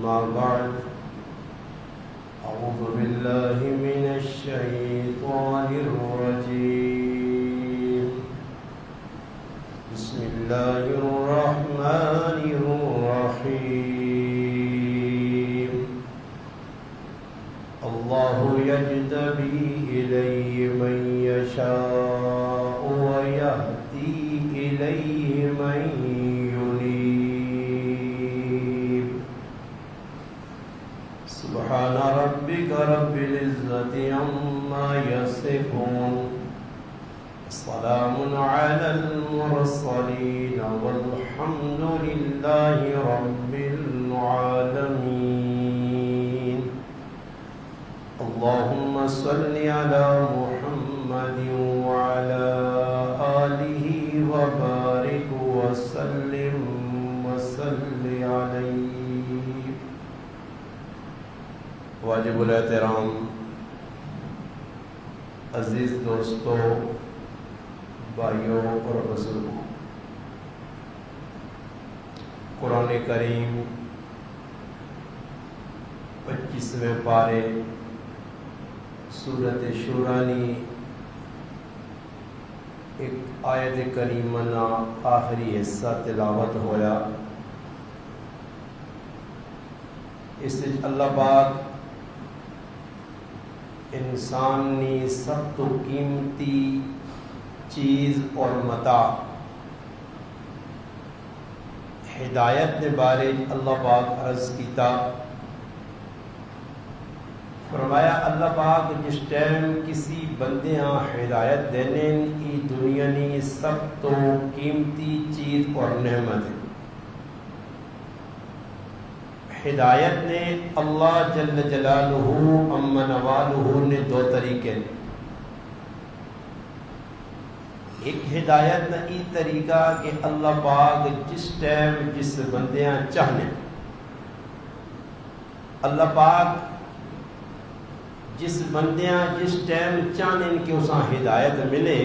أما بعد أعوذ بالله من الشيطان الرجيم بسم الله الرحمن الرحيم الله يجتبي إليه من يشاء ويهدي إليه من ينيب سبحان ربك رب العزة عما يصفون سلام على المرسلين والحمد لله رب العالمين اللهم صل على محمد وعلى آله وبارك وسلم وصل عليه واجب الاحترام عزیز دوستو بھائیوں اور بزرگوں، قرآن کریم 25ویں پارے سورۃ شورانی ایک آیت کریمہ نا آخری حصہ تلاوت ہویا۔ اس اللہ پاک انسان نے سب تو قیمتی چیز اور متاع ہدایت نے بارے اللہ پاک عرض کیتا، فرمایا اللہ پاک جس ٹائم کسی بندے ہدایت دینے ای دنیا نے سب تو قیمتی چیز اور نعمت ہے۔ ہدایت نے اللہ جل جلالہ اما نوالہ نے دو طریقے، ایک ہدایت نہ ای طریقہ کہ اللہ پاک جس ٹائم جس بندیاں چاہنے، اللہ پاک جس بندیاں جس ٹائم چاہنے کہ اساں ہدایت ملے،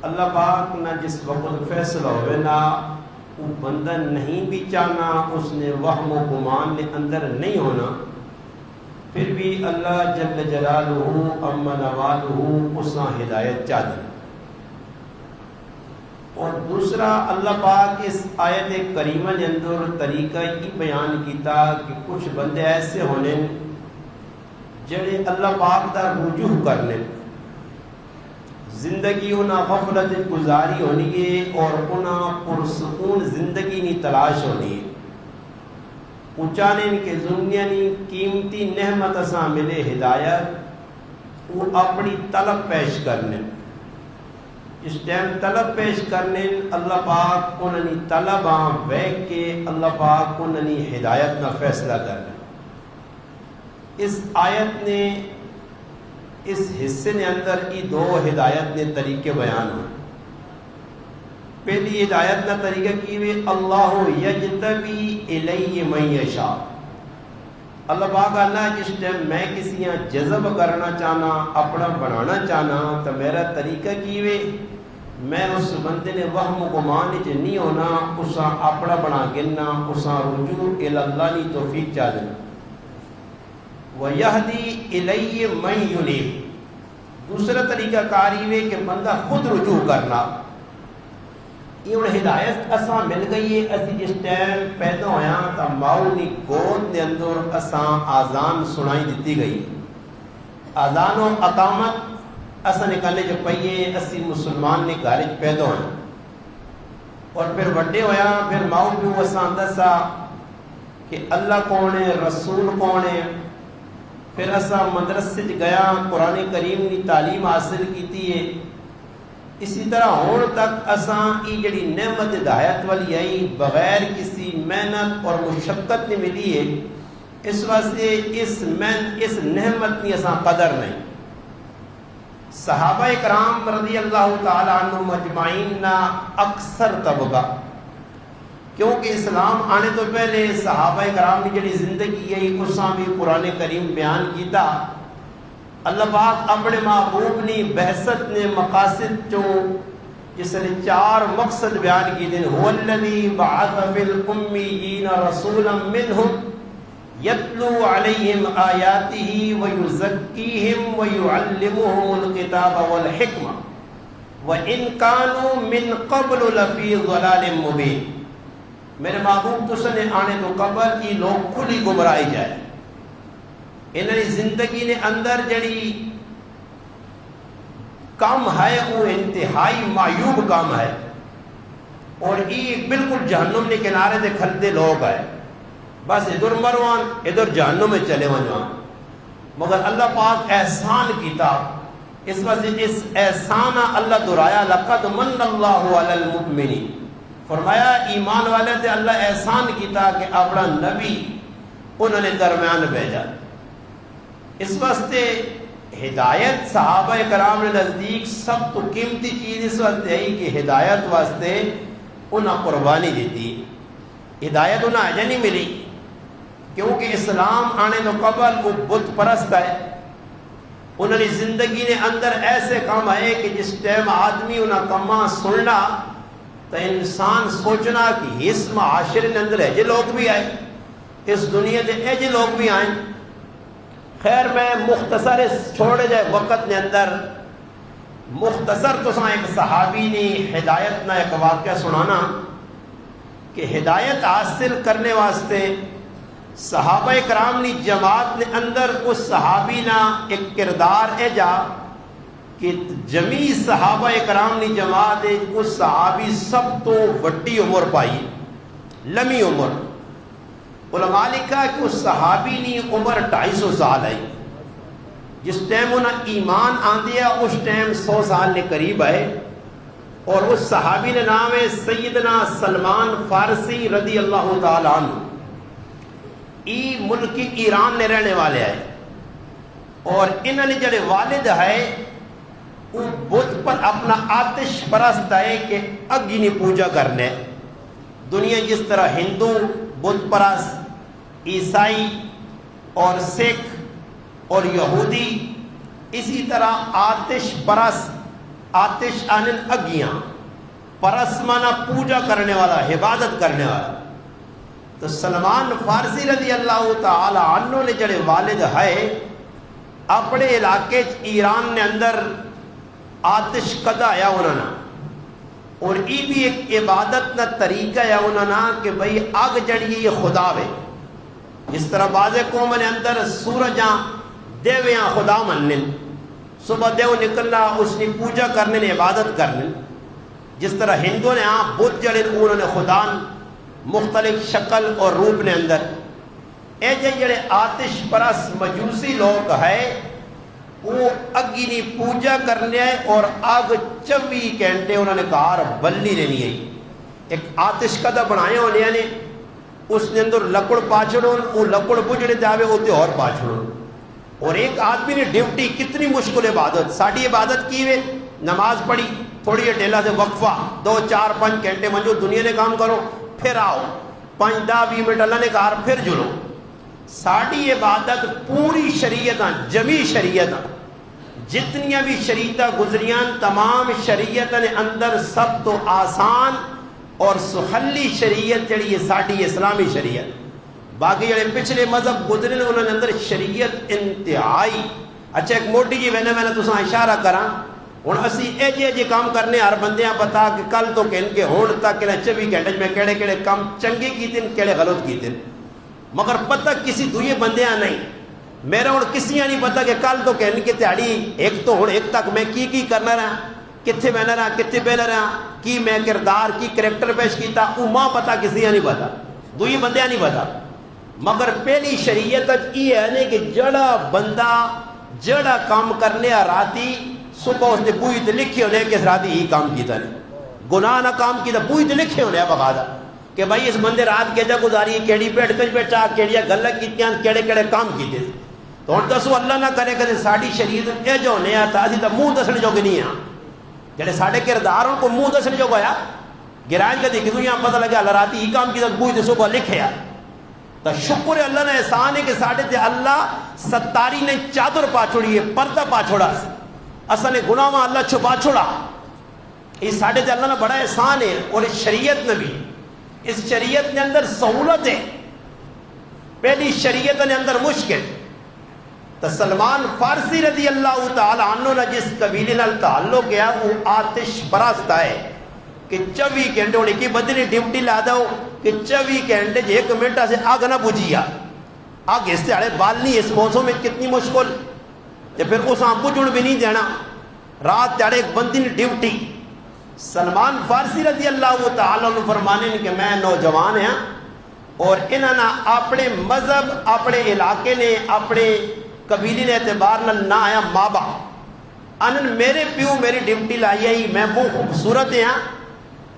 اللہ پاک نہ جس وقت فیصلہ ہوئے نہ وہ بندہ نہیں بھی چاہنا، اس نے وہم و گمان نے اندر نہیں ہونا، پھر بھی اللہ جل جلالہ اما نوالہ اساں ہدایت چاہنے۔ اور دوسرا اللہ پاک اس آیت کریمہ کے اندر طریقہ یہ بیان کیتا کہ کچھ بندے ایسے ہونے جڑے اللہ پاک دا رجوع کرنے، زندگی انہاں غفلت گزاری ہونی ہے اور انہاں پرسکون زندگی نی تلاش ہونی ہے، اچانے کے دنیا نی قیمتی نعمت اساں ملے ہدایت، وہ اپنی طلب پیش کرنے، اس ٹائم طلب پیش کرنے اللہ پاک انہوں طلب بیک کے اللہ پاک انہوں ہدایت نہ فیصلہ کرنے۔ اس آیت نے اس حصے نے اندر ای دو ہدایت نے طریقے بیان ہوئے۔ پہلی ہدایت نہ طریقہ کی ہوئے اللہ یجتبی الیہ من یشاء، اللہ پاک اللہ جس ٹائم میں کسی جذب کرنا چاہنا اپنا بنانا چاہنا تو میرا طریقہ کی ہوئے میں اس بندے نے وہم و گمان نہیں ہونا، اسا اپنا بنا گننا، اسا رجوع اللہ نی توفیق چاہ دینا۔ وَيَهْدِي إِلَيْهِ مَن يُنِيبُ، دوسرا طریقہ کاری ہے کہ بندہ خود رجوع کرنا۔ یہ ہدایت اساں مل گئی ہے، اسی جس ٹائم پیدا ہویا تا ماؤ دی گود دے اندر اساں آزان سنائی دیتی گئی، آزان و اقامت اساں نکلنے جو پئیے، اسی مسلمان نے گھر پیدا ہویا اور پھر وڈے ہویا، پھر ماؤ بھی اساں دسا کہ اللہ کون ہے، رسول کون ہے، پھر اساں مدرسے گیا، قرآن کریم کی تعلیم حاصل کیتی ہے۔ اسی طرح ہون تک اساں ای جڑی نعمت ہدایت والی آئی بغیر کسی محنت اور مشقت نے ملی ہے، اس واسطے اس نعمت کی اساں قدر نہیں۔ صحابہ کرام رضی اللہ تعالی عنہم اجمعین نا اکثر طبقہ، کیونکہ اسلام آنے تو پہلے صحابہ کرام کی جڑی زندگی ہے اساں بھی قرآن کریم بیان کیتا۔ اللہ پاک اپنے محبوب نے بعثت نے مقاصد جو جس نے 4 مقصد بیان کی دن هو الذی بعث فی الامیین رسولا منهم یتلو علیہم آیاتہ ویزکیہم ویعلمہم الکتاب والحکمہ وَإِن كَانُوا مِن قَبْلُ لَفِي ضَلَالٍ مُبِينٍ۔ میرے محبوب تو نے آنے تو قبل یہ لوگ کھلی گمرائی جائے، انہی زندگی نے اندر جڑی کام ہے وہ انتہائی معیوب کام ہے، اور یہ بالکل جہنم نے کنارے دے کھلتے لوگ ہے، بس ادھر مروان ادھر جہنم میں چلے ونجوان۔ مگر اللہ پاک احسان کیتا، اس وجہ اس احسان اللہ درایا لقد من اللہ علی المؤمنین، فرمایا ایمان والے تے اللہ احسان کیتا کہ اپنا نبی انہوں نے درمیان بھیجا۔ اس واسطے ہدایت صحابہ کرام نے نزدیک سب تو قیمتی چیز اس واسطے ہے کہ ہدایت واسطے انہیں قربانی دیتی، ہدایت انہیں اجے نہیں ملی، کیونکہ اسلام آنے تو قبل وہ بت پرست ہے، انہوں نے زندگی نے اندر ایسے کام آئے کہ جس ٹائم آدمی انہیں کما سننا تو انسان سوچنا کہ اس معاشرے کے اندر ایجے لوگ بھی آئے، اس دنیا کے ایجے لوگ بھی آئیں۔ خیر میں مختصر چھوڑے جائے وقت نے اندر مختصر تو ایک صحابی نے ہدایت نہ ایک واقعہ سنانا کہ ہدایت حاصل کرنے واسطے صحابہ کرام نے جماعت نے اندر اس صحابی نا ایک کردار ایجا کہ جمی صحابہ کرام نے جماعت اس صحابی سب تو وڈی عمر پائی، لمی عمر۔ علماء لکھا کہ اس صحابی نے عمر 250 سال ہے، جس ٹائم انہیں ایمان آندیا اس ٹائم 100 سال نے قریب ہے، اور اس صحابی نے نام ہے سیدنا سلمان فارسی رضی اللہ تعالیٰ عنہ، ای ملک ایران نے رہنے والے ہیں، اور انہوں نے جڑے والد ہے وہ بت پر اپنا آتش پرست ہے کہ اگی نہیں پوجا کرنے۔ دنیا جس طرح ہندو بت پرست، عیسائی اور سکھ اور یہودی، اسی طرح آتش پرست، آتش آنن اگیاں، پرست مانا پوجا کرنے والا، عبادت کرنے والا۔ تو سلمان فارسی رضی اللہ تعالی عنہ نے جڑے والد ہے اپنے علاقے ایران نے اندر آتش کدا آیا انہوں نے، اور یہ بھی ایک عبادت نہ طریقہ ہے انہوں نے کہ بھئی آگ جڑی یہ خدا ہے، جس طرح بعض قوم نے اندر سورجاں دیویاں خدا منن، صبح دیو نکلنا اس نے پوجا کرنے نے عبادت کرنے، جس طرح ہندو نے بت جڑے انہوں نے خدا مختلف شکل اور روپ نے اندر، اے جڑے آتش پرست مجوسی لوگ ہے وہ اگی نہیں پوجا کرنے ہے، اور آگ 24 گھنٹے انہوں نے کار بلنی رہنی ہے۔ ایک آتش کدا بنائے ہونے نے اس نے اندر لکڑ پاچڑوں، وہ لکڑ بجڑے جاوے ہوتے اور پاچڑوں، اور ایک آدمی نے ڈیوٹی، کتنی مشکل عبادت، ساڑھی عبادت کی ہوئے، نماز پڑھی، تھوڑی ڈیلا سے وقفہ 2 4 5 گھنٹے منجو دنیا نے کام کرو، پھر آؤ 5 10 20 منٹ اللہ نے کہا پھر جلو۔ ساڑھی عبادت پوری شریعت، جمی شریعت، جتنی بھی شریعتیں گزریاں تمام شریعت نے اندر سب تو آسان اور سہلی شریعت جڑی ہے ساڑھی اسلامی شریعت۔ باقی جڑے پچھلے مذہب گزرے نے انہوں نے اندر شریعت انتہائی۔ اچھا ایک موٹی جی میں نے تساں اشارہ کراں، ہوں اسی ایجے کام کرنے ہر بندیاں پتا کہ کل تو کہن کے ہون تک 24 گھنٹے میں کہڑے کہڑے کام چنگے کیتے کہڑے غلط کیتے، مگر پتہ کسی دوئے بندیاں نہیں۔ میرا ہوں کسیاں نہیں پتا کہ کل تو کہن کے تیاڑی ایک تو ہوں ایک تک میں کی کرنا رہا، کتنے بہنا رہا، کتنے بہنا رہا، کی میں کردار کی کریکٹر پیش کیتا، وہ ماں پتا کسیاں نہیں پتا، دوئی بندیاں نہیں پتا۔ مگر پہلی شریعت یہ ہے نہیں کہ جڑا بندہ جڑا کام کرنے راتی صبح اس نے بوئی تے لکھے ہونے کہ اس راتی ہی کام کیتا نہیں، گناہ نہ کام کیتا، بوئی تے لکھے ہونے بغادہ کہ بھائی اس بندے رات کے جا گزاری، کیڑی بیٹھ کچھ بیٹھا، کیڑی گلہ کیتیاں، کیڑے کیڑے کام کیتے۔ تو ہوں دسو اللہ نہ کرے کہ ساری شریعت یہ جو ہونے آتا اسی تو منہ دسنے جو نہیں ہاں، جڑے ساڑھے کردار ان کو منہ دسنے جو گیا گرائن کا دیکھ دنیا پتہ لگا اللہ راتی ہی کام کیتا، بوئی تے صبح لکھے آ۔ تو شکر ہے اللہ نے احسان ہے کہ ساڑھے تے اللہ ستاری نے چادر پا چھوڑی ہے، پردہ پا چھوڑا، اصل گناہ اللہ چھپا چھوڑا۔ یہ ساڑھے تے اللہ نے بڑا احسان ہے، اور اس شریعت نے بھی، اس شریعت نے اندر سہولت ہے، پہلی شریعت نے اندر مشکل. تو سلمان فارسی رضی اللہ تعالی عنہ نے جس قبیلے نال تعلق ہے وہ آتش براستا ہے کہ 24 گھنٹے ہونے کی بدنی ڈیوٹی لا دو کہ 24 گھنٹے 1 منٹ سے آگ نہ بجھیا، آگ اس سے بال نہیں، اس موسم میں کتنی مشکل، تو پھر اس آن بجھڑ بھی نہیں دینا، رات تیڑے ایک بندی ڈیوٹی. سلمان فارسی رضی اللہ تعالیٰ عنہ فرمانے کہ میں نوجوان ہیں اور انہوں نے اپنے مذہب، اپنے علاقے نے، اپنے قبیلے نے اعتبار نہ آیا مابا انہوں میرے پیو میری ڈیوٹی لائی آئی، میں بہت خوبصورت ہیں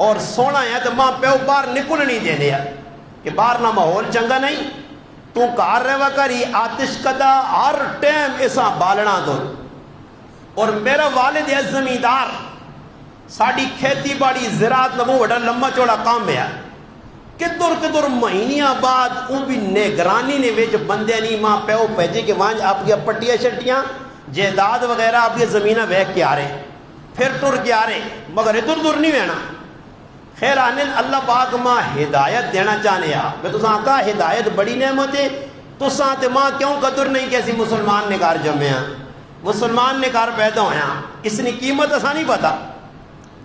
اور سونا ہے تو ماں پیو باہر نکل نہیں دینے کہ باہر نہ ماحول چنگا نہیں، تو کار رہا کری آتش کدا ہر ٹائم ایسا بالنا دو. اور میرا والد ہے زمیندار، ساڑی کھیتی باڑی زراعت نمو وڈا لمبا چوڑا کام ہے، کدر مہینیاں بعد وہ بھی نگرانی نے ویچ بندے نہیں ماں پیو پیجے کہ وہاں آپ کی پٹیاں شٹیاں جائیداد وغیرہ آپ کی زمینہ بیک کے آ رہے پھر ٹر کے آ رہے، مگر ادھر دور نہیں وینا. خیر آنین اللہ پاک ماں ہدایت دینا چاہنے میں تو ساں کہا ہدایت بڑی نعمت ہے، تو ساں تے ماں کیوں قدر نہیں کیسی مسلمان نے کار جمعے ہیں، مسلمان نے کار پیدا ہویا، اس نے قیمت ایسا نہیں پتا.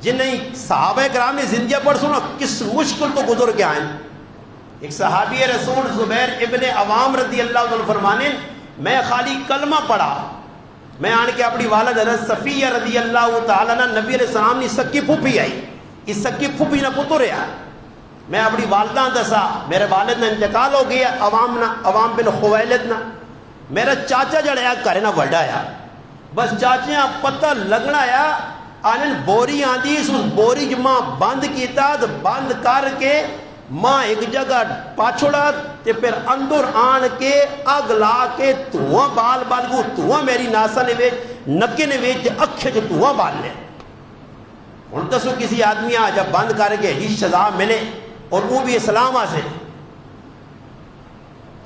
جنہیں صحابہ کرام نے زندگی پڑھ سنا کس مشکل تو گزر کے آئیں. ایک صحابی رسول زبیر ابن عوام رضی اللہ عنہ فرمانے میں خالی کلمہ پڑھا، میں آن کے اپنی والد حضرت صفیہ رضی اللہ تعالیٰ نے نبی علیہ السلام نے سکی پھوپھی آئی، اس سکی پھوپھی نہ پتر ہے، میں اپنی والدہ دسا میرے والد نے انتقال ہو گیا، عوام بن خویلد نہ میرا چاچا جڑیا کرے نہ وڈا ہے، بس چاچیاں پتہ لگنا ہے آنن بوری آندی، اس بوری جو ماں بند کیتا تو بند کر کے ماں ایک جگہ پاچھوڑا تے پھر اندر آن کے اگ لا کے تواں بال بال کو تواں میری ناسا نے ویچ نکے نے ویچ اکھے جو تواں بال لے. ان تسو کسی آدمی آ جب بند کر کے ہی سزا ملے اور وہ بھی اسلام سے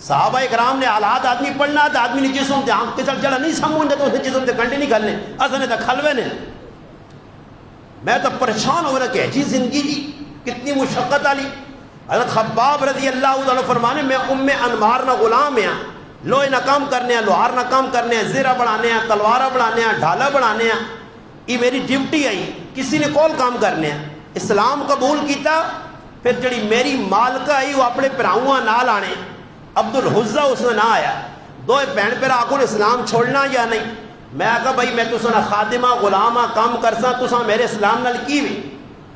صحابہ اکرام نے حالات آدمی پڑھنا تھا، آدمی نے جسم تے آنکھ کے چل چڑھا نہیں سمجھتے تو اسے جسم تے کنڈے نہیں کھلنے اصل نے کھلوے نے. میں تو پریشان ہو رہا کہ جی زندگی جی کتنی مشقت آلی. حضرت خباب رضی اللہ عنہ فرمانے میں انمار نہ غلام ہیں، لوہے نہ کام کرنے ہیں، لوہار نہ کام کرنے ہیں، زیرہ بڑھانے ہیں، تلوارہ بڑھانے ہیں، ڈھالا بڑھانے ہیں، یہ میری ڈیوٹی آئی، کسی نے کول کام کرنے ہیں. اسلام قبول کیتا، پھر جڑی میری مالکہ آئی وہ اپنے پراؤں نال آنے، عبد الحزہ اس نے نہ آیا، دو بہن پھر آکھو اسلام چھوڑنا یا نہیں. میں کہا بھائی میں تو سنا خادمہ غلامہ کام کرسا تو سا میرے اسلام نال کی بھی.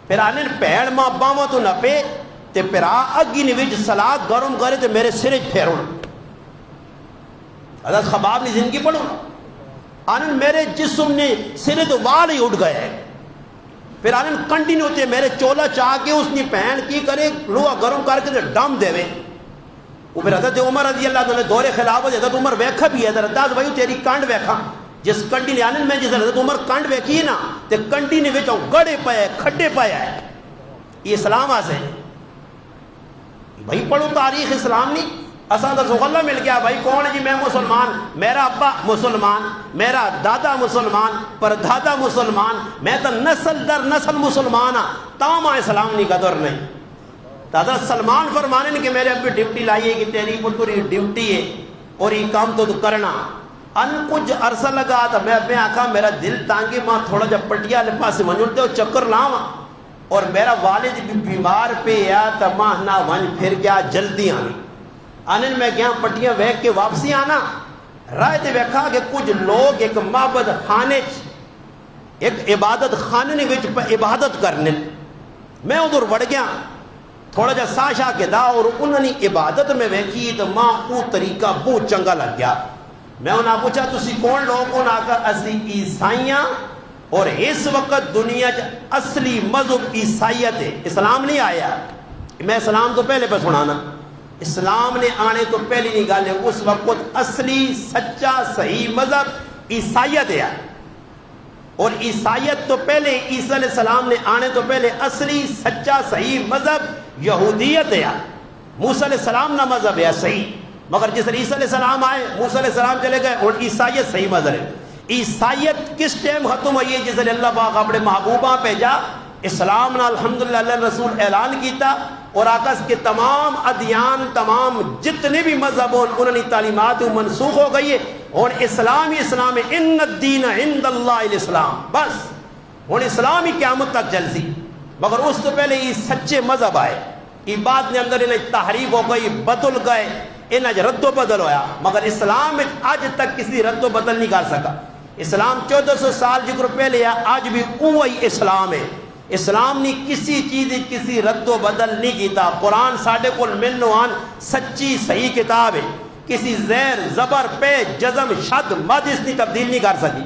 پھر آنے پیڑ ماں باما تو نہ پہ تے پھر اگی نے وچ سلاد گرم کرے تے میرے سرے پھیروں. حضرت خباب نے زندگی پڑھو آنے میرے جسم نے سرے تو وال ہی اٹھ گئے. پھر آنے کنٹینیو تے میرے چولا چاہ کے اس نے پہن کی کرے لوہا گرم کر کے ڈم دے وے. وہ پھر حضرت عمر رضی اللہ عنہ دور خلافت حضرت عمر ویکھا بھی ہے، حضرت داس بھائی تیری کانڈ ویکھا جس کنڈی نے آنے میں جس حضرت عمر کانڈ ویکھی نا تے کنڈی نے وچوں گڑے پائے کھڈے پایا ہے. یہ اسلام آسے بھائی پڑھو تاریخ اسلام نہیں اساں دا سغلہ مل گیا بھائی کون ہے جی میں مسلمان، میرا ابا مسلمان، میرا دادا مسلمان، پر دادا مسلمان، میں تو نسل در نسل مسلمان ہاں، تاما اسلام نہیں قدر نہیں. حضرت سلمان فرمانے نے کہ میرے ابھی ڈیوٹی لائیے کہ تیری پتری ڈیوٹی ہے اور یہ کام تو کرنا. ان کچھ عرصہ لگا تو میں اپنے آقا میرا دل تانگی ماں تھوڑا جب پٹیا لپا سے منجھتے ہو چکر لاؤں اور میرا والد بھی بیمار پہ یا تو ماں نہ ون پھر گیا جلدی آنی. آنن میں گیا پٹیاں ویک کے واپسی آنا رائے تے ویکھا کہ کچھ لوگ ایک معبد خانے ایک عبادت خانے نے وچ عبادت کرنے. میں ادھر وڑ گیا تھوڑا جا ساشا کے دا اور انہوں نے عبادت میں ویکھی تو ماں وہ طریقہ بہت چنگا لگ گیا. میں انہاں پوچھا تسی کون لوگ انہاں آکا اصلی عیسائیاں اور اس وقت دنیا اصلی مذہب عیسائیت ہے، اسلام نہیں آیا. میں اسلام تو پہلے پہ سنانا، اسلام نے آنے تو پہلی نہیں گالے اس وقت اصلی سچا صحیح مذہب عیسائیت ہے. اور عیسائیت تو پہلے عیسیٰ علیہ السلام نے آنے تو پہلے اصلی سچا صحیح مذہب یہودیت ہے. موسیٰ علیہ السلام نہ مذہب ہے صحیح، مگر جس عیسیٰ علیہ السلام آئے موسیٰ علیہ السلام چلے گئے اور عیسائیت صحیح مذہب ہے. عیسائیت کس ٹائم ختم ہوئی ہے؟ جس نے اللہ پاک اپنے محبوبہ بھیجا اسلام نے الحمدللہ اللہ رسول اعلان کیتا اور آکس کے تمام ادیان تمام جتنے بھی مذہب انہوں نے تعلیمات منسوخ ہو گئی ہے اور اسلام ہی اسلام ہے. ان الدین عند اللہ الاسلام. بس ہوں اسلام ہی قیامت تک چل سی. مگر اس تو پہلے یہ سچے مذہب آئے یہ بعد نے اندر انہیں تحریف ہو گئی بدل گئے انہیں رد و بدل ہویا. مگر اسلام آج تک کسی رد و بدل نہیں کر سکا. اسلام 1400 سال جکر پہلے ہے آج بھی وہی اسلام ہے. اسلام نے کسی چیز کسی رد و بدل نہیں کیتا. قرآن ساڑھے کو منوان سچی صحیح کتاب ہے. کسی زیر زبر پہ جزم شد مد اس نے تبدیل نہیں کر سکی.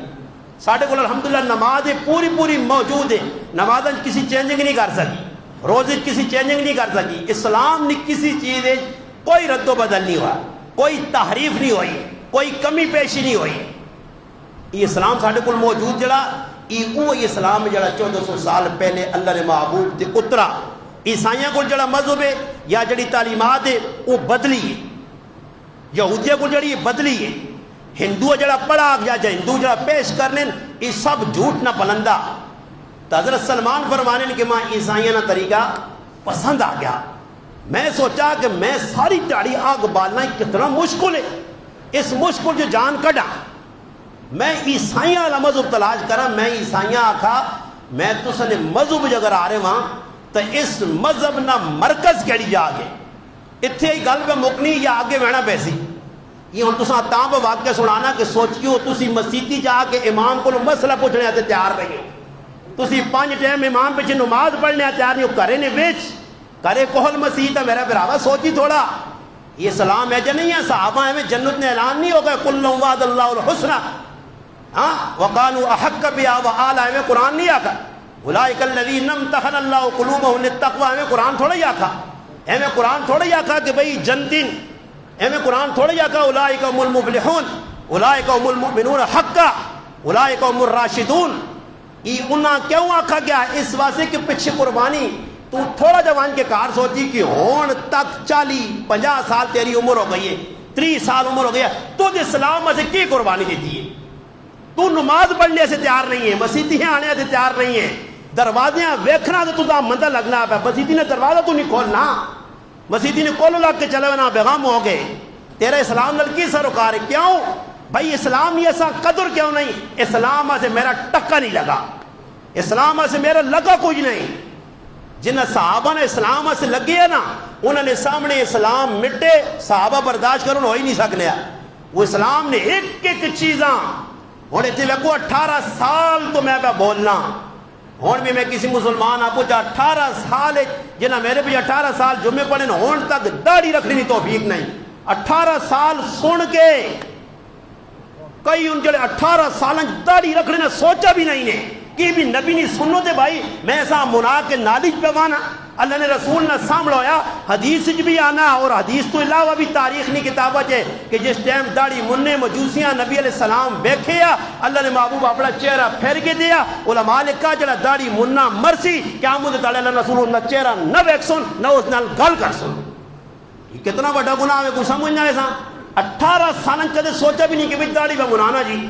ساڑھے کو الحمدللہ نماز پوری موجود ہے. نماز کسی چینجنگ نہیں کر سکی. روزی کسی چینجنگ نہیں کر سکی. اسلام نے کسی چیز کوئی رد و بدل نہیں ہوا کوئی تحریف نہیں ہوئی کوئی کمی پیشی نہیں ہوئی. یہ اسلام ساڑھے کو موجود جڑا یہ وہی اسلام جڑا 1400 سال پہلے اللہ نے محبوب تے اترا. عیسائیاں کو جڑا مذہب ہے یا جڑی تعلیمات ہے وہ بدلی ہے. یہودیہ کو جڑی بدلی ہے. ہندو جڑا پڑھا یا ہندو جڑا پیش کرنے یہ سب جھوٹ نہ پلندہ. تو حضرت سلمان فرمانے کہ ماں عیسائیاں نہ طریقہ پسند آ گیا. میں سوچا کہ میں ساری داڑھی آگ بالنا کتنا مشکل ہے. اس مشکل جو جان کڈا میں عیسائیاں والا مذہب تلاش کرا. میں عیسائیاں آکھا میں تو سنے مذہب جگر آ رہے وہاں تو اس مذہب نہ مرکز کیڑی جا گے اتھے ہی گل پہ مکنی یا آگے بہنا پیسی. یہ ہوں تساں تاں پہ واقعہ سنانا کہ سوچیو تسی مسیتی جا کے امام کو مسئلہ پوچھنے آتے تیار رہی ہو. تسی 5 ٹائم امام پہ نماز پڑھنے تیار نہیں ہو. کرے نے ویچ کرے کوہل مسیح ہے میرا براوا سوچی تھوڑا. یہ سلام ہے جو نہیں ہے صحابہ میں جنت نے اعلان نہیں ہوگا کل وعد اللہ الحسنہ ہاں وقالوا احق بها وآلہ میں قرآن نہیں آکا. اولئک الذین امتحن اللہ قلوبهم للتقوی میں قرآن تھوڑا ہی آکا. میں قرآن تھوڑا ہی آکا کہ بھئی جنتین میں قرآن تھوڑا ہی آکا اولئک هم المفلحون اولئک هم المؤمنون حقا اولئک هم الراشدون. یہ انہاں کیوں آکھا گیا اس واسطے کہ پیچھے قربانی تو تھوڑا جوان کے کار سوچی کہ ہون تک 40-50 سال تیری عمر ہو گئی ہے 30 سال عمر ہو گئی ہے تو اسلام سے کی قربانی دیتی ہے. تو نماز پڑھنے سے تیار نہیں ہے مسیتیاں آنے سے تیار نہیں ہے. دروازیاں ویکھنا تو تا مندہ لگنا پہ مسیتی نے دروازہ تو نہیں کھولنا. مسیتی نے کھولو لگ کے چلے ہونا بیغام ہو گئے. تیرا اسلام لڑکی سروکار ہے کیوں بھائی اسلام یہ ایسا قدر کیوں نہیں. اسلام سے میرا ٹکا نہیں لگا. اسلام سے میرا لگا کچھ نہیں. جن صحابہ نے اسلام سے لگے ہے نا انہوں نے سامنے اسلام مٹے صحابہ برداشت کرو ہو ہی نہیں سکنے. وہ اسلام نے ایک ایک چیزاں ہوں اتنے ویکو 18 سال تو میں پہ بولنا ہوں بھی میں کسی مسلمان آپ پوچھا 18 سال جنہ میرے بھی 18 سال جمعے پڑھے ہون تک داڑھی رکھنے کی توفیق نہیں. 18 سال سن کے کئی ان جڑے 18 سال داڑھی رکھنے نے سوچا بھی نہیں نے کہ بھی نبی نہیں سنو تے بھائی میں ایسا منا کے نالج پیوانا اللہ نے رسول نے سامنے ہویا حدیث بھی آنا اور حدیث تو علاوہ بھی تاریخ نہیں کتابہ ہے کہ جس ٹائم داڑھی مننے مجوسیاں نبی علیہ السلام بیکھے اللہ نے محبوب اپنا چہرہ پھیر کے دیا. علماء نے کہا جڑا داڑھی مننا مرسی کیا مجھے تعالی اللہ رسول اللہ چہرہ نہ بیک سن نہ اس نال گل کر سن. یہ کتنا بڑا گناہ ہے کوئی سمجھنا ہے. 18 سال کدے سوچا بھی نہیں کہ بھئی داڑھی پہ منانا جی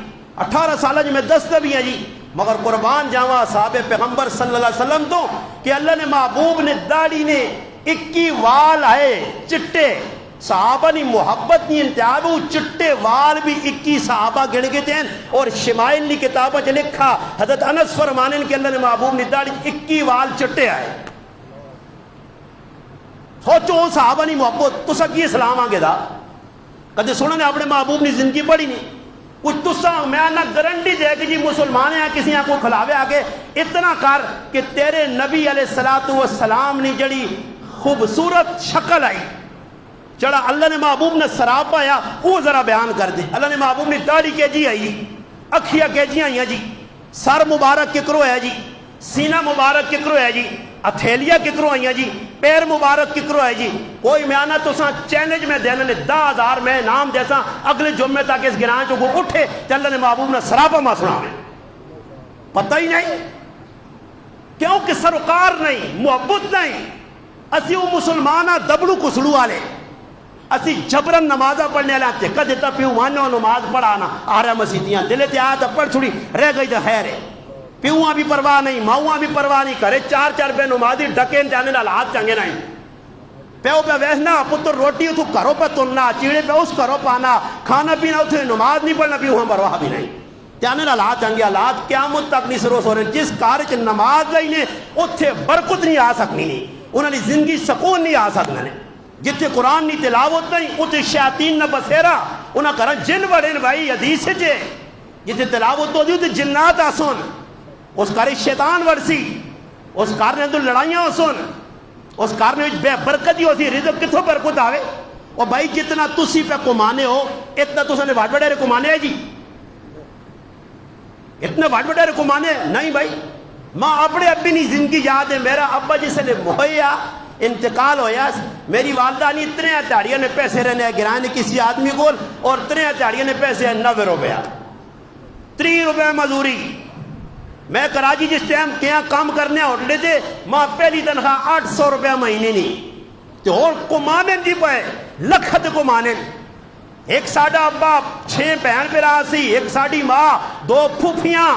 18 سال میں دستے بھی ہیں جی. مگر قربان جاواں صحابہ پیغمبر صلی اللہ علیہ وسلم تو کہ اللہ نے محبوب نے داڑھی نے 21 وال آئے چٹے صحابہ نے محبت نہیں انتہاب وہ چٹے وال بھی 21 صحابہ گڑ گئے تھے. اور شمائل نے کتابہ جو لکھا حضرت انس فرمانے کہ اللہ نے محبوب نے داڑھی 21 وال چٹے آئے. سوچو صحابہ نے محبت تو سکی اسلام آگے دا کدے سننے نے اپنے محبوب نے زندگی پڑھی نہیں. کچھ تسا میں نہ گارنٹی دے کہ جی مسلمان ہیں کسی کو کھلاوے آگے اتنا کر کہ تیرے نبی علیہ السلام نے جڑی خوبصورت شکل آئی جڑا اللہ نے محبوب نے سراب پایا وہ ذرا بیان کر دے. اللہ نے محبوب نے داڑھی کے جی آئی اکھیاں کے جی آئی جی سر مبارک ککرو ہے جی سینہ مبارک ککرو ہے جی اتھیلیاں ککرو آئی جی پیر مبارک ککرو ہے جی. کوئی میں آنا تو چیلنج میں دینے نے 10,000 میں نام جیسا اگلے جمعے تک اس گران جو اٹھے تو اللہ نے محبوب نے سراپا ماں سنا میں پتہ ہی نہیں کیونکہ سروکار نہیں محبت نہیں. اسی وہ مسلمانہ دبلو کسلو والے اسی جبرن نمازہ پڑھنے لاتے کدے تا پیو مانو نماز پڑھانا آ رہا مسیحیاں دلے تے آتا پڑھ چھوڑی رہ گئی تو خیر ہے پیواں بھی پرواہ نہیں ماواں بھی پرواہ نہیں کرے چار چار پہ نمازی ڈکے جانے حالات چنگے نہیں پیو پہ ویسنا پتر روٹی تو کرو پہ تننا چیڑے پہ اس کرو پانا کھانا پینا اتنے نماز نہیں پڑھنا پیواں پرواہ بھی نہیں جانے حالات چنگے حالات قیامت تک نہیں سروس ہو رہے جس کار چ نماز گئی نے اتنے برکت نہیں آ سکنی نہیں انہوں نے زندگی سکون نہیں آ سکنا نے جتنے قرآن نہیں تلاوت نہیں اتنے شیاطین نہ بسیرا انہاں کرا جن بڑے بھائی حدیث جے جتنے تلاوت ہو دی اتنے جنات آسون اس کارے شیطان ورسی اس کار نے تو لڑائیاں ہو سن اس کار نے بے برکتی ہو سی رزق کتھوں برکت آوے اور بھائی جتنا تسی پہ کمانے ہو اتنا تسا نے واٹ وڈیرے کمانے ہے جی اتنے واٹ وڈیرے کمانے نہیں بھائی ماں اپنے ابی نہیں زندگی یاد ہے میرا ابا جسے نے مہیا انتقال ہویا میری والدہ نے اتنے تاڑیاں نے پیسے رہنے گرانے کسی آدمی کو اور اتنے تاڑیاں نے پیسے 90 روپیہ 3 روپے مزوری میں کراچی جس ٹائم کیا کام کرنے ہوٹلے تھے ماں پہلی تنخواہ 800 روپیہ مہینے نہیں تو اور کمانے جی پائے لکھت کمانے ایک ساڑھا ابا 6 بہن پہ رہا سی ایک ساڑھی ماں 2 پھوپھیاں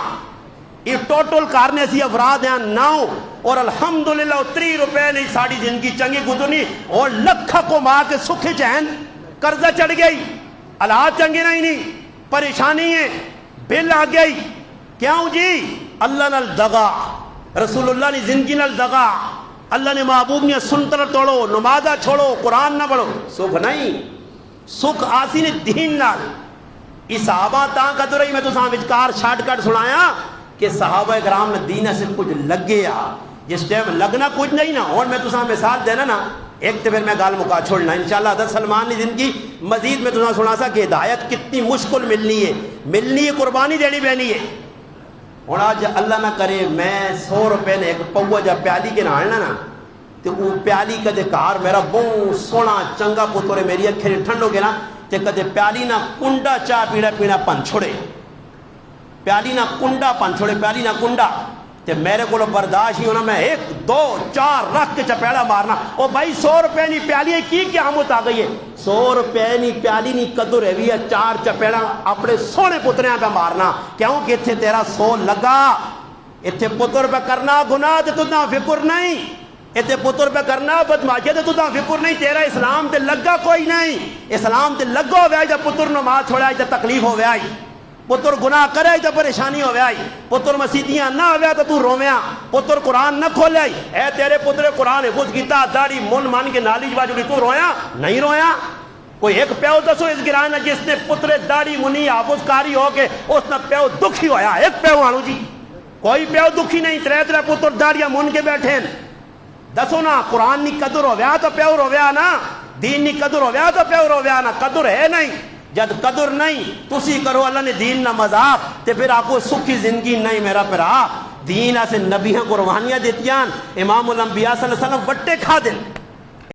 یہ ٹوٹل کارنے سی افراد ہیں 9 اور الحمدللہ 3 روپے نہیں ساڑھی زندگی چنگی گزرنی اور لکھا کو ماں کے سکھ چین قرضہ چڑھ گئی حالات چنگے نہیں پریشانی ہے بل آ گئی کیوں جی اللہ نال دغا رسول اللہ نے زندگی نال دغا اللہ نے محبوب نے سنتر توڑو نمازہ چھوڑو قرآن نہ پڑھو سکھ نہیں سکھ آسی نے دین نال اس صحابہ تاں قدر رہی میں تو ساں وچکار شارٹ کٹ سنایا کہ صحابہ اکرام نے دینہ سے کچھ لگ گیا جس ٹائم لگنا کچھ نہیں نا اور میں تو ساں مثال دینا نا ایک تو پھر میں گال مکا چھوڑنا انشاءاللہ حضرت سلمان نے زندگی مزید میں تو سنا سا کہ ہدایت کتنی مشکل ملنی ہے قربانی دینی بینی ہے اور آج اللہ نہ کرے میں 100 روپے نے ایک پوا جا پیالی کے نالنا نا تو وہ پیالی کدے کار میرا بہت سونا چنگا پتورے میری اکھے ٹھنڈ ہو گیا نا تو کدے پیالی نہ کنڈا چاہ پینا پن چھوڑے پیالی نہ کنڈا پن چھوڑے پیالی نہ کنڈا تے میرے کو برداشت ہی ہونا میں 1 2 4 رکھ کے چپیڑا مارنا او بھائی 100 روپے نہیں پیالی ہے کی قیامت آ گئی ہے 100 روپے نہیں پیالی نہیں قدر ہے بھی 4 چپیڑا اپنے سونے پتریاں پہ مارنا کیوں کہ اتھے تیرا 100 لگا اتھے پتر پہ کرنا گناہ تے تُدھا فکر نہیں اتھے پتر پہ کرنا بدماشی تے تُدھا فکر نہیں تیرا اسلام تے لگا کوئی نہیں اسلام تے لگا ہو گیا جب پتر نماز چھوڑا جب تکلیف ہو گیا پتر گناہ کرے تو پریشانی ہو گئی پتر مسیدیاں نہ ہو گیا تو رویا پتر قرآن نہ کھولے اے تیرے پتر قرآن حفظ کیتا داڑھی من مان کے نالی جوا جو تو رویا نہیں رویا کوئی ایک پیو دسو اس گرانا جس نے پتر داڑھی منی حافظ کاری ہو کے اس نے پیو دکھی ہویا ایک پیو آنو جی کوئی پیو دکھی نہیں 3 پتر داڑیاں من کے بیٹھے دسو نا قرآن نہیں قدر ہو گیا تو پیو رو گیا نا دین نہیں قدر ہو گیا تو پیو رو گیا نا قدر ہے نہیں جد قدر نہیں تسی کرو اللہ نے دین نہ مذاق تے پھر آپ کو سکھی زندگی نہیں میرا پھرا دین ایسے نبیوں قربانیاں دیتیاں امام الانبیاء صلی اللہ علیہ وسلم وٹے کھا دیں